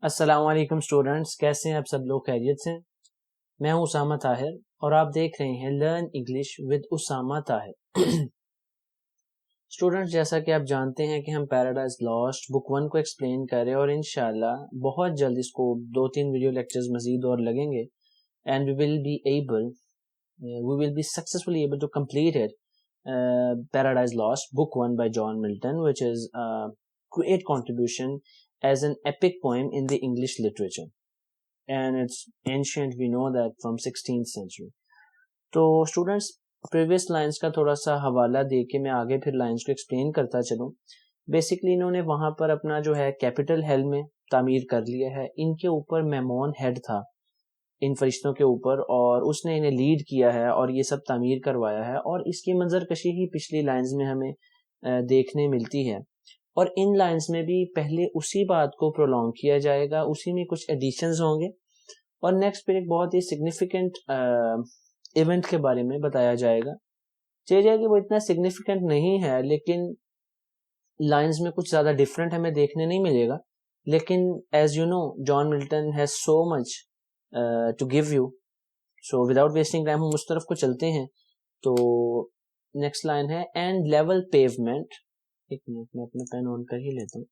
السلام علیکم اسٹوڈنٹس، کیسے ہیں آپ سب لوگ؟ خیریت سے؟ میں ہوں اسامہ طاہر اور آپ دیکھ رہے ہیں learn English with Osama Tahir. Students, جیسا کہ آپ جانتے ہیں کہ ہم پیراڈائز لاسٹ بک 1 کو ایکسپلین کر رہے ہیں اور انشاءاللہ بہت جلد اس کو 2-3 ویڈیو لیکچرز مزید اور لگیں گے and we will be successfully able to complete it, Paradise Lost book 1 by John Milton, which is a great contribution as an epic poem in the English literature, and it's ancient, we know that, from 16th century. تو students previous lines کا تھوڑا سا حوالہ دے کے میں آگے پھر lines کو ایکسپلین کرتا چلوں۔ بیسکلی انہوں نے وہاں پر اپنا جو ہے کیپٹل ہیل میں تعمیر کر لیا ہے، ان کے اوپر میمون ہیڈ تھا ان فرشتوں کے اوپر، اور اس نے انہیں لیڈ کیا ہے اور یہ سب تعمیر کروایا ہے، اور اس کی منظر کشی ہی پچھلی لائنز میں ہمیں دیکھنے ملتی ہے، اور ان لائنز میں بھی پہلے اسی بات کو پرولونگ کیا جائے گا، اسی میں کچھ ایڈیشنز ہوں گے، اور نیکسٹ پھر ایک بہت ہی سگنیفیکنٹ ایونٹ کے بارے میں بتایا جائے گا۔ چاہے جائے کہ وہ اتنا سگنیفیکنٹ نہیں ہے، لیکن لائنز میں کچھ زیادہ ڈفرینٹ ہمیں دیکھنے نہیں ملے گا، لیکن as you know John Milton has so much to give you, so without wasting time ہم اس طرف کو چلتے ہیں۔ تو نیکسٹ لائن ہے اینڈ لیول پیومنٹ، ایک منٹ میں اپنا پین آن کر ہی لیتا ہوں،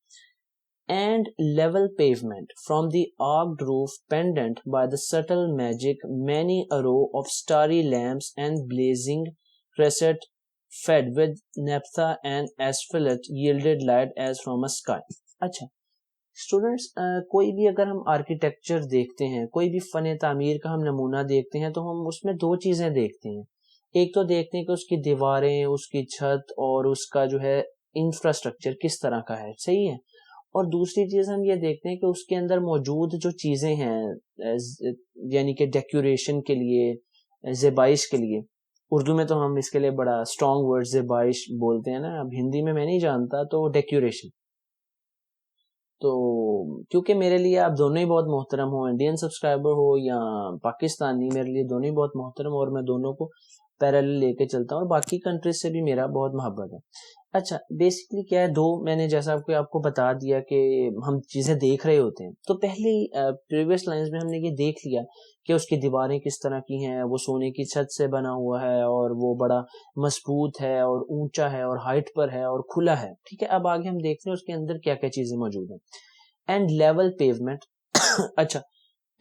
and level pavement from the arched roof pendant by the subtle magic many a row of starry lamps and blazing crescent fed with naphtha and asphalt yielded light as from a sky۔ اچھا students, کوئی بھی اگر ہم architecture دیکھتے ہیں، کوئی بھی فن تعمیر کا ہم نمونہ دیکھتے ہیں، تو ہم اس میں دو چیزیں دیکھتے ہیں۔ ایک تو دیکھتے ہیں کہ اس کی دیواریں، اس کی چھت اور اس کا جو ہے انفراسٹرکچر کس طرح کا ہے، صحیح ہے، اور دوسری چیز ہم یہ دیکھتے ہیں کہ اس کے اندر موجود جو چیزیں ہیں، یعنی کہ ڈیکوریشن کے لیے، زیبائش کے لیے، اردو میں تو ہم اس کے لیے بڑا اسٹرانگ ورڈ زیبائش بولتے ہیں نا، اب ہندی میں نہیں جانتا، تو ڈیکوریشن۔ تو کیونکہ میرے لیے آپ دونوں ہی بہت محترم ہو، انڈین سبسکرائبر ہو یا پاکستانی، میرے لیے دونوں ہی بہت محترم، اور میں دونوں کو پیرالل لے کے چلتا ہوں، اور باقی کنٹریز سے بھی میرا بہت محبت ہے۔ اچھا بیسکلی کیا ہے، دو میں نے جیسا آپ کو بتا دیا کہ ہم چیزیں دیکھ رہے ہوتے ہیں، تو پہلی پریویس لائنز میں ہم نے یہ دیکھ لیا کہ اس کی دیواریں کس طرح کی ہیں، وہ سونے کی چھت سے بنا ہوا ہے اور وہ بڑا مضبوط ہے اور اونچا ہے اور ہائٹ پر ہے اور کھلا ہے، ٹھیک ہے۔ اب آگے ہم دیکھتے ہیں اس کے اندر کیا کیا چیزیں موجود ہیں۔ اینڈ لیول پیومنٹ، اچھا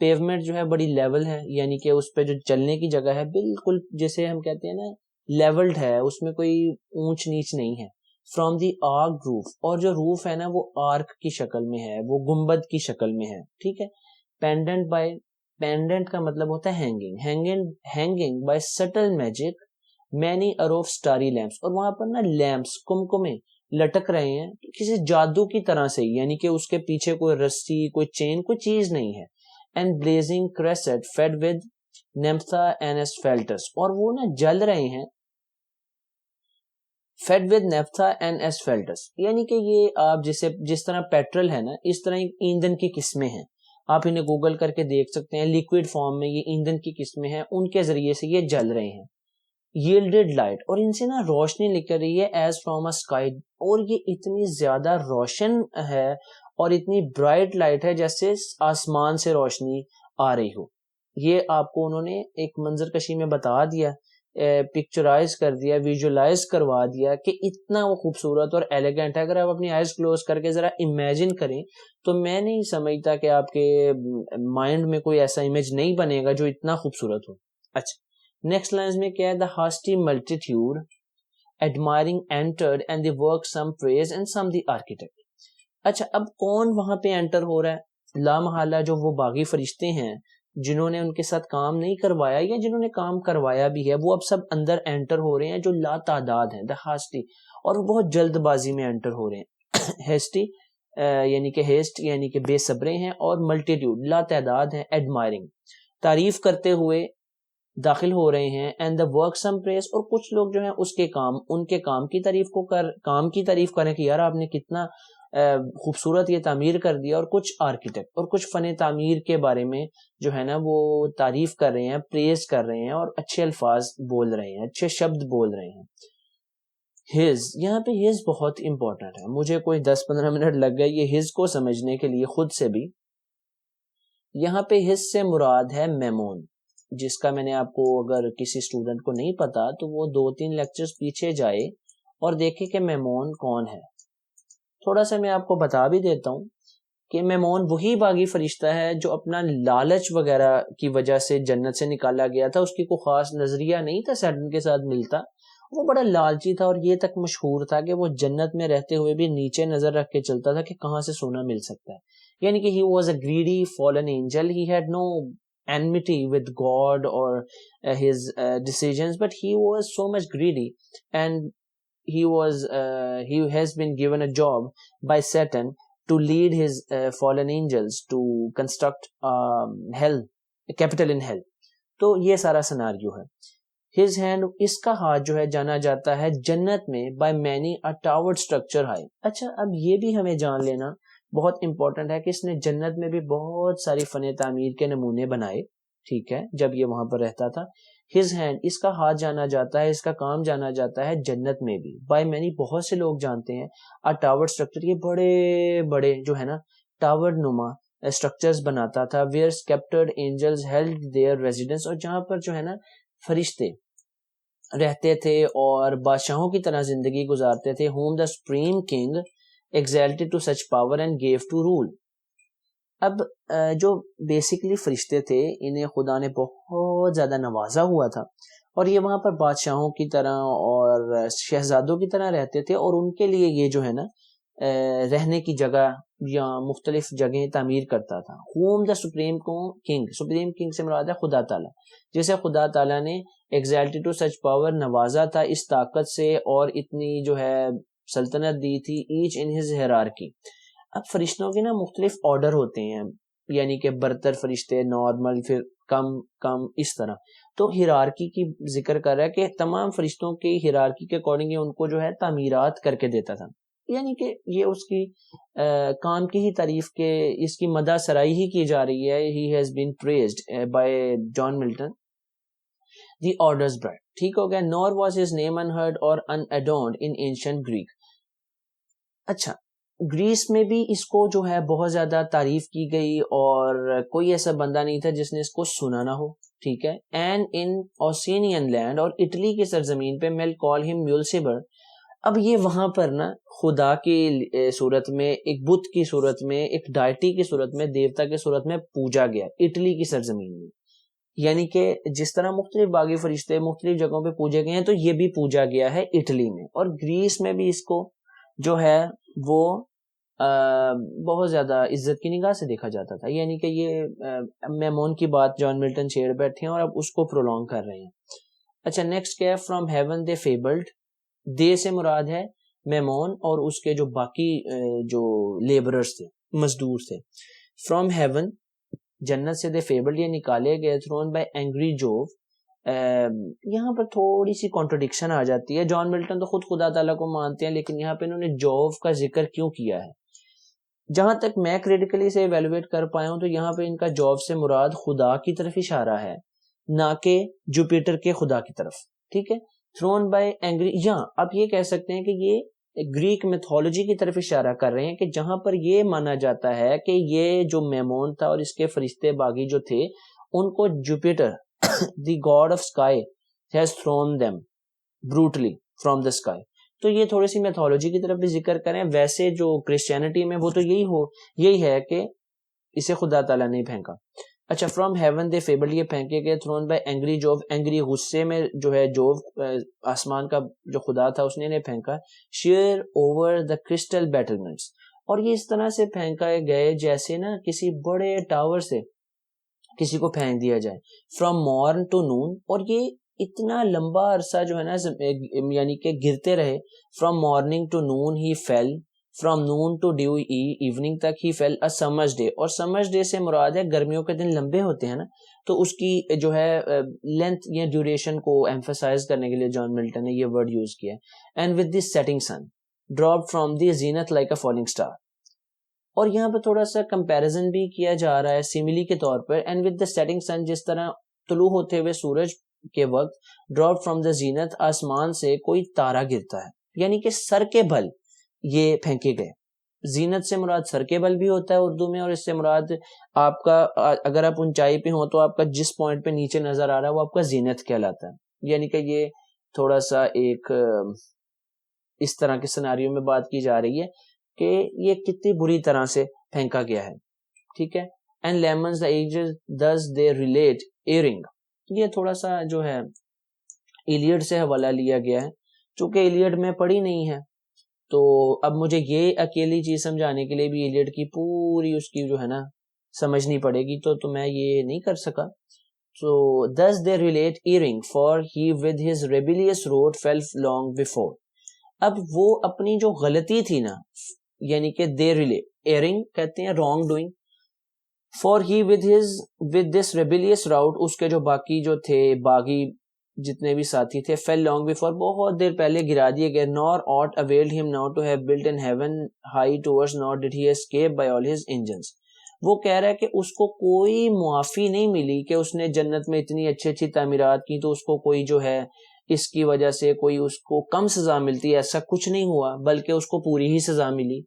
پیومنٹ جو ہے بڑی لیول ہے، یعنی کہ اس پہ جو چلنے کی جگہ ہے بالکل جیسے ہم کہتے ہیں نا لیولڈ ہے، اس میں کوئی اونچ نیچ نہیں ہے۔ فرام دی آرک روف، اور جو روف ہے نا وہ آرک کی شکل میں ہے، وہ گنبد کی شکل میں ہے، ٹھیک ہے۔ پینڈنٹ بائی، پینڈنٹ کا مطلب ہوتا ہے hanging by subtle magic many a row of starry lamps, اور وہاں پر نا لیمپس، کمکمے لٹک رہے ہیں کسی جادو کی طرح سے، یعنی کہ اس کے پیچھے کوئی رسی، کوئی چین، کوئی چیز نہیں ہے۔ And blazing cressets fed with naphtha and asphaltus, اور وہ نا جل رہے ہیں fed with naphtha and asphaltus, یعنی کہ یہ آپ جس طرح پیٹرول ہے نا، اس طرح ایندھن کی قسمیں ہیں، آپ انہیں گوگل کر کے دیکھ سکتے ہیں، لیکوڈ فارم میں یہ ایندھن کی قسمیں ہیں، ان کے ذریعے سے یہ جل رہے ہیں۔ ییلڈڈ لائٹ، اور ان سے نا روشنی نکل رہی ہے ایز فرام اے اسکائی، اور یہ اتنی زیادہ روشن ہے اور اتنی برائٹ لائٹ ہے جیسے آسمان سے روشنی آ رہی ہو۔ یہ آپ کو انہوں نے ایک منظر کشی میں بتا دیا، پکچرائز کر دیا، ویژولائز کروا دیا کہ اتنا وہ خوبصورت اور ایلیگنٹ ہے۔ اگر آپ اپنی آئیز کلوز کر کے ذرا امیجن کریں تو میں نہیں سمجھتا کہ آپ کے مائنڈ میں کوئی ایسا امیج نہیں بنے گا جو اتنا خوبصورت ہو۔ اچھا نیکسٹ لائنز میں کیا ہے، the hasty multitude admiring entered and the work some praise and some the architect. اچھا اب کون وہاں پہ انٹر ہو رہا ہے؟ لا محالہ جو وہ باغی فرشتے ہیں جنہوں نے ان کے ساتھ کام نہیں کروایا یا جنہوں نے کام کروایا بھی ہے، وہ اب سب اندر انٹر ہو رہے ہیں، جو لا تعداد ہیں، دا ہاسٹی، اور وہ بہت جلد بازی میں انٹر ہو رہے ہیں۔ ہیسٹی یعنی کہ ہیسٹ یعنی کہ بے صبرے ہیں، اور ملٹیٹیوڈ لا تعداد ہیں، ایڈمائرنگ تعریف کرتے ہوئے داخل ہو رہے ہیں، and the work some press, اور کچھ لوگ جو ہیں اس کے کام، ان کے کام کی تعریف کریں کہ یار آپ نے کتنا خوبصورت یہ تعمیر کر دیا، اور کچھ آرکیٹیکٹ اور کچھ فن تعمیر کے بارے میں جو ہے نا وہ تعریف کر رہے ہیں، پریز کر رہے ہیں، اور اچھے الفاظ بول رہے ہیں، اچھے شبد بول رہے ہیں۔ ہز، یہاں پہ ہز بہت امپورٹنٹ ہے، مجھے کوئی 10-15 منٹ لگ گئے یہ ہز کو سمجھنے کے لیے خود سے بھی، یہاں پہ ہز سے مراد ہے میمون، جس کا میں نے آپ کو اگر کسی اسٹوڈنٹ کو نہیں پتا تو وہ 2-3 لیکچرز پیچھے جائے اور دیکھے کہ میمون کون ہے. تھوڑا سا میں آپ کو بتا بھی دیتا ہوں کہ میمون وہی باغی فرشتہ ہے جو اپنا لالچ وغیرہ کی وجہ سے جنت سے نکالا گیا تھا. اس کی کوئی خاص نظریہ نہیں تھا سیٹن کے ساتھ ملتا، وہ بڑا لالچی تھا اور یہ تک مشہور تھا کہ وہ جنت میں رہتے ہوئے بھی نیچے نظر رکھ کے چلتا تھا کہ کہاں سے سونا مل سکتا ہے. یعنی کہ he was a greedy fallen angel. He had no enmity with God or his decisions, but he was so much greedy, and he has been given a job by Satan to lead his fallen angels to construct hell, a capital in hell. تو یہ سارا scenario ہے. His hand, اس کا ہاتھ جو ہے جانا جاتا ہے جنت میں by many a towered structure high. اچھا اب یہ بھی ہمیں جان لینا بہت امپورٹنٹ ہے کہ اس نے جنت میں بھی بہت ساری فن تعمیر کے نمونے بنائے، ٹھیک ہے، جب یہ وہاں پر رہتا تھا. His hand, اس کا ہاتھ جانا جاتا ہے، اس کا کام جانا جاتا ہے جنت میں بھی by many، بہت سے لوگ جانتے ہیں. a towered structure، یہ بڑے بڑے جو ہے نا ٹاور نما اسٹرکچرز بناتا تھا. where sceptered angels held their residence، اور جہاں پر جو ہے نا فرشتے رہتے تھے اور بادشاہوں کی طرح زندگی گزارتے تھے. whom the supreme king exalted to such power and gave to rule. اب جو بیسیکلی فرشتے تھے انہیں خدا نے بہت زیادہ نوازا ہوا تھا اور یہ وہاں پر بادشاہوں کی طرح اور شہزادوں کی طرح رہتے تھے، اور ان کے لیے یہ جو ہے نا رہنے کی جگہ یا مختلف جگہیں تعمیر کرتا تھا. whom the supreme king، supreme king سے مراد ہے خدا تعالیٰ، جسے خدا تعالیٰ نے exalted to such power، نوازا تھا اس طاقت سے اور اتنی جو ہے سلطنت دی تھی. each in his hierarchy. اب فرشتوں کے نا مختلف آرڈر ہوتے ہیں، یعنی کہ برتر فرشتے، نارمل، پھر کم اس طرح. تو ہیرارکی کی ذکر کر رہا ہے کہ تمام فرشتوں کی ہیرارکی کے اکارڈنگ ان کو جو ہے تعمیرات کر کے دیتا تھا. یعنی کہ یہ اس کی کام کی ہی تعریف کے اس کی مدح سرائی ہی کی جا رہی ہے. he has been praised by John Milton. the orders bright، ٹھیک ہو گیا. nor was his name unheard or unadorned in ancient Greek. اچھا گریس میں بھی اس کو جو ہے بہت زیادہ تعریف کی گئی اور کوئی ایسا بندہ نہیں تھا جس نے اس کو سنا نہ ہو، ٹھیک ہے. اینڈ ان اوسینین لینڈ، اور اٹلی کی سرزمین پہ میل کال ہم میولسیبر. اب یہ وہاں پر نا خدا کی صورت میں، ایک بت کی صورت میں، ایک ڈائٹی کی صورت میں، دیوتا کی صورت میں پوجا گیا اٹلی کی سرزمین میں. یعنی کہ جس طرح مختلف باغی فرشتے مختلف جگہوں پہ پوجے گئے ہیں تو یہ بھی پوجا گیا ہے اٹلی میں. اور گریس میں بھی اس کو جو ہے وہ بہت زیادہ عزت کی نگاہ سے دیکھا جاتا تھا. یعنی کہ یہ میمون کی بات جان ملٹن چھیڑ بیٹھے ہیں اور اب اس کو پرولونگ کر رہے ہیں. اچھا نیکسٹ کیا ہے؟ فرام ہیون دے فیبلڈ. دے سے مراد ہے میمون اور اس کے جو باقی جو لیبررز تھے، مزدور تھے. فرام ہیون جنت سے، دے فیبلڈ یہ نکالے گئے، تھرون بائی اینگری جوو. یہاں پر تھوڑی سی کانٹرڈکشن آ جاتی ہے. جان ملٹن تو خود خدا تعالیٰ کو مانتے ہیں، لیکن یہاں پہ انہوں نے جوو کا ذکر کیوں کیا ہے؟ جہاں تک میں کریٹیکلی سے ایویلویٹ کر پایا ہوں تو یہاں پہ ان کا جوو سے مراد خدا کی طرف اشارہ ہے، نہ کہ جوپیٹر کے خدا کی طرف، ٹھیک ہے. تھرون بائی اینگری، یا آپ یہ کہہ سکتے ہیں کہ یہ گریک میتھولوجی کی طرف اشارہ کر رہے ہیں کہ جہاں پر یہ مانا جاتا ہے کہ یہ جو میمون تھا اور اس کے فرشتے باغی جو تھے ان کو Jupiter the god of sky has thrown them brutally from the sky. تو یہ تھوڑی سی میتھولوجی کی طرف بھی ذکر کریں. ویسے جو کرسچینٹی میں وہ تو یہی ہے کہ اسے خدا تعالیٰ نے پھینکا. اچھا فرام ہیون دے فیبل، یہ پھینکے گئے. تھرون بائی اینگری جوو، اینگری غصے میں جو ہے جوو آسمان کا جو خدا تھا اس نے انہیں پھینکا. شیئر اوور دا کرسٹل بیٹلمنٹس، اور یہ اس طرح سے پھینکا گئے جیسے نا کسی بڑے ٹاور سے کسی کو پھینک دیا جائے. فرام مارن ٹو نون، اور یہ اتنا لمبا عرصہ جو ہے نا یعنی کہ گرتے رہے. From morning to noon he fell, from noon to dew evening تک he fell a summer's day. اور سمرز ڈے سے مراد ہے گرمیوں کے دن لمبے ہوتے ہیں نا، تو اس کی جو ہے لینتھ یا ڈیوریشن کو ایمفسائز کرنے کے لیے جان ملٹن نے یہ ورڈ یوز کیا. And with the setting sun drop from the zenith like a falling star. اور یہاں پہ تھوڑا سا کمپیریزن بھی کیا جا رہا ہے سیملی کے طور پر. اینڈ ود دا سیٹنگ سن، جس طرح طلوع ہوتے ہوئے سورج کے وقت ڈراپ فرام دا زینت، آسمان سے کوئی تارا گرتا ہے، یعنی کہ سر کے بل یہ پھینکے گئے. زینت سے مراد سر کے بل بھی ہوتا ہے اردو میں, اور اس سے مراد آپ کا اگر آپ اونچائی پہ ہوں تو آپ کا جس پوائنٹ پہ نیچے نظر آ رہا ہے وہ آپ کا زینت کہلاتا ہے. یعنی کہ یہ تھوڑا سا ایک اس طرح کے سیناریو میں بات کی جا رہی ہے کہ یہ کتنی بری طرح سے پھینکا گیا ہے, ٹھیک ہے. And lemons the ages thus they relate earring, یہ تھوڑا سا جو ہے ایلیڈ سے حوالہ لیا گیا ہے, چونکہ ایلیڈ میں پڑھی نہیں ہے تو اب مجھے یہ اکیلی چیز سمجھانے کے لیے بھی ایلیڈ کی پوری اس کی جو ہے نا سمجھنی پڑے گی, تو میں یہ نہیں کر سکا. So thus they relate earring for he with his rebellious road fell long before. اب وہ اپنی جو غلطی تھی نا, یعنی کہ they relate, erring کہتے ہیں wrong doing, for he with this rebellious route, اس کے جو باقی جو تھے باغی جتنے بھی ساتھی تھے, fell long before, بہت دیر پہلے گرا دیے گئے. nor aught availed him now to have built in heaven high towards, nor did he escape by all his engines. وہ کہہ رہا ہے کہ اس کو کوئی معافی نہیں ملی کہ اس نے جنت میں اتنی اچھی اچھی تعمیرات کی تو اس کو کوئی جو ہے اس کی وجہ سے کوئی اس کو کم سزا ملتی ہے, ایسا کچھ نہیں ہوا, بلکہ اس کو پوری ہی سزا ملی,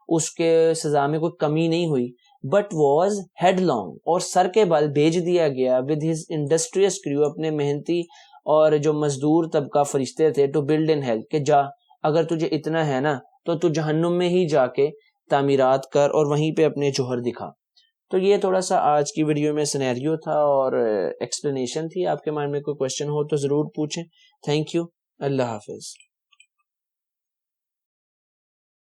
اس کے سزا میں کوئی کمی نہیں ہوئی. بٹ واز ہیڈ لانگ, اور سر کے بل بھیج دیا گیا, ود ہز انڈسٹریس کریو, اپنے محنتی اور جو مزدور طبقہ فرشتے تھے, ٹو بلڈ ان ہیل, کہ جا اگر تجھے اتنا ہے نا تو جہنم میں ہی جا کے تعمیرات کر اور وہیں پہ اپنے جوہر دکھا. تو یہ تھوڑا سا آج کی ویڈیو میں سینیریو تھا اور ایکسپلینیشن تھی. آپ کے مائنڈ میں کوئی کوشچن ہو تو ضرور پوچھیں. تھینک یو, اللہ حافظ.